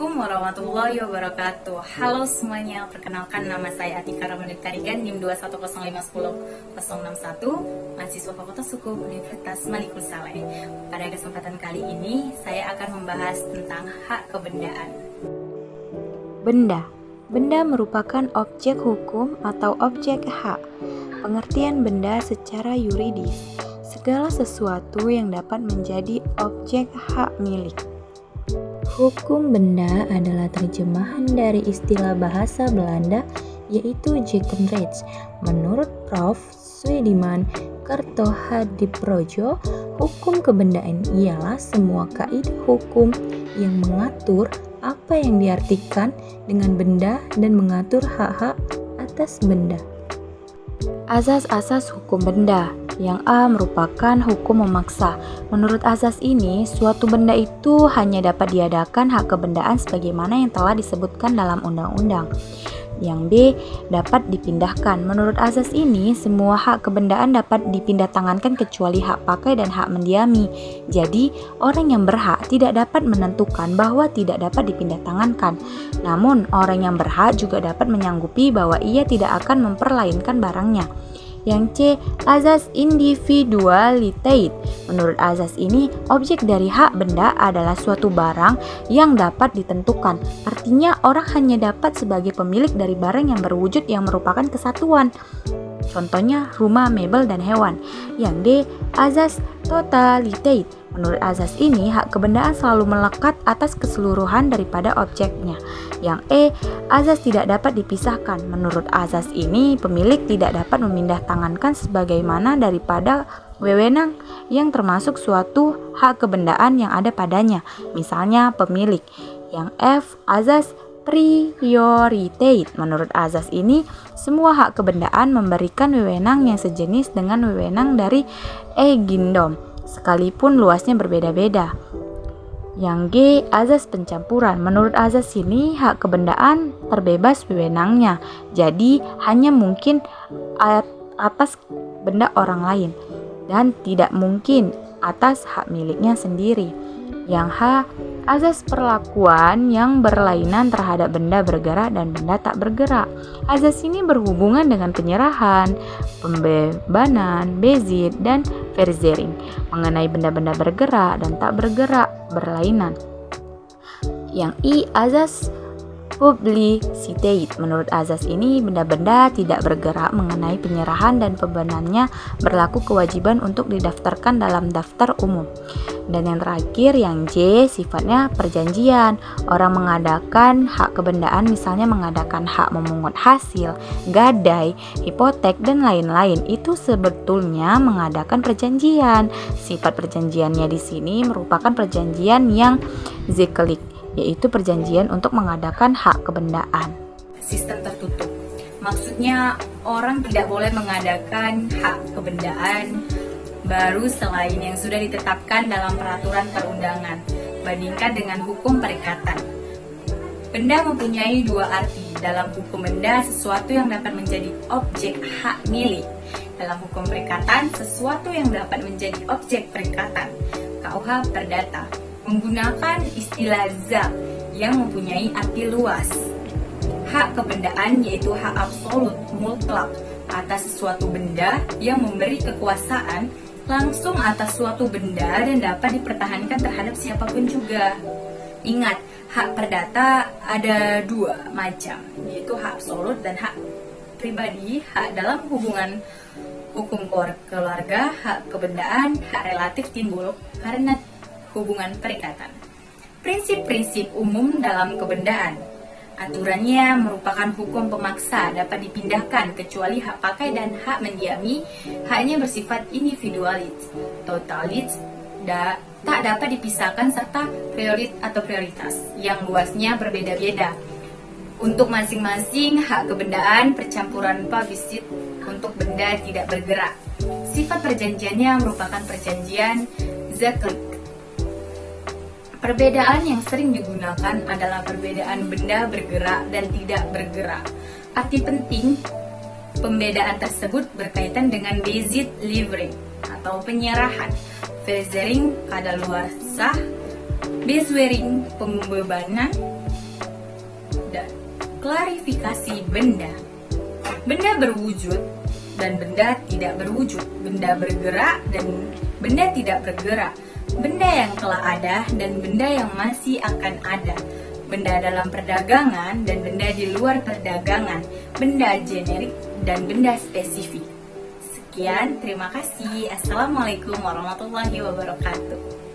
Assalamualaikum warahmatullahi wabarakatuh. Halo semuanya, perkenalkan nama saya Atika Ramadhan Tarigan, NIM 215106061, mahasiswa Fakultas Hukum Universitas Malikul Saleh. Pada kesempatan kali ini, saya akan membahas tentang hak kebendaan. Benda merupakan objek hukum atau objek hak. Pengertian benda secara yuridis, segala sesuatu yang dapat menjadi objek hak milik. Hukum benda adalah terjemahan dari istilah bahasa Belanda yaitu Zekenrecht. Menurut Prof. Suediman Kertohadiprodjo, hukum kebendaan ialah semua kaidah hukum yang mengatur apa yang diartikan dengan benda dan mengatur hak-hak atas benda. Asas-asas hukum benda. Yang A merupakan hukum memaksa. Menurut asas ini, suatu benda itu hanya dapat diadakan hak kebendaan sebagaimana yang telah disebutkan dalam undang-undang. Yang B dapat dipindahkan. Menurut asas ini, semua hak kebendaan dapat dipindahtangankan kecuali hak pakai dan hak mendiami. Jadi, orang yang berhak tidak dapat menentukan bahwa tidak dapat dipindahtangankan. Namun, orang yang berhak juga dapat menyanggupi bahwa ia tidak akan memperlainkan barangnya. Yang C, azas individualitate. Menurut azas ini, objek dari hak benda adalah suatu barang yang dapat ditentukan. Artinya, orang hanya dapat sebagai pemilik dari barang yang berwujud yang merupakan kesatuan. Contohnya, rumah, mebel, dan hewan. Yang D, azas totalitate. Menurut azas ini, hak kebendaan selalu melekat atas keseluruhan daripada objeknya. Yang E, azas tidak dapat dipisahkan. Menurut azas ini, pemilik tidak dapat memindahtangankan sebagaimana daripada wewenang yang termasuk suatu hak kebendaan yang ada padanya, misalnya pemilik. Yang F, azas prioritate. Menurut azas ini, semua hak kebendaan memberikan wewenang yang sejenis dengan wewenang dari eigendom, sekalipun luasnya berbeda-beda. Yang G, azas pencampuran. Menurut azas ini, hak kebendaan terbebas wewenangnya, jadi hanya mungkin atas benda orang lain dan tidak mungkin atas hak miliknya sendiri. Yang H, azas perlakuan yang berlainan terhadap benda bergerak dan benda tak bergerak. Azas ini berhubungan dengan penyerahan, pembebanan, bezit, dan verzering mengenai benda-benda bergerak dan tak bergerak berlainan. Yang I, azas publicitate. Menurut azas ini, benda-benda tidak bergerak mengenai penyerahan dan pembebanannya berlaku kewajiban untuk didaftarkan dalam daftar umum. Dan yang terakhir, yang J, sifatnya perjanjian. Orang mengadakan hak kebendaan, misalnya mengadakan hak memungut hasil, gadai, hipotek, dan lain-lain. Itu sebetulnya mengadakan perjanjian. Sifat perjanjiannya di sini merupakan perjanjian yang zeklik, yaitu perjanjian untuk mengadakan hak kebendaan. Sistem tertutup. Maksudnya, orang tidak boleh mengadakan hak kebendaan baru selain yang sudah ditetapkan dalam peraturan perundangan, bandingkan dengan hukum perikatan. Benda mempunyai dua arti. Dalam hukum benda, sesuatu yang dapat menjadi objek hak milik. Dalam hukum perikatan, sesuatu yang dapat menjadi objek perikatan. KUH Perdata menggunakan istilah zat yang mempunyai arti luas. Hak kebendaan yaitu hak absolut mutlak atas sesuatu benda yang memberi kekuasaan langsung atas suatu benda dan dapat dipertahankan terhadap siapapun juga. Ingat, hak perdata ada dua macam, yaitu hak absolut dan hak pribadi. Hak dalam hubungan hukum keluarga, hak kebendaan, hak relatif timbul karena hubungan perikatan. Prinsip-prinsip umum dalam kebendaan. Aturannya merupakan hukum pemaksa, dapat dipindahkan kecuali hak pakai dan hak mendiami. Haknya bersifat individualis, totalis, tak dapat dipisahkan serta prioritas yang luasnya berbeda-beda. Untuk masing-masing hak kebendaan, percampuran publisit untuk benda tidak bergerak. Sifat perjanjiannya merupakan perjanjian zaklik. Perbedaan yang sering digunakan adalah perbedaan benda bergerak dan tidak bergerak. Arti penting pembedaan tersebut berkaitan dengan bezit living atau penyerahan, verzering kadaluarsa, bezwering pembebanan, dan klarifikasi benda. Benda berwujud dan benda tidak berwujud, benda bergerak dan benda tidak bergerak, benda yang telah ada dan benda yang masih akan ada, benda dalam perdagangan dan benda di luar perdagangan, benda generik dan benda spesifik. Sekian, terima kasih. Assalamualaikum warahmatullahi wabarakatuh.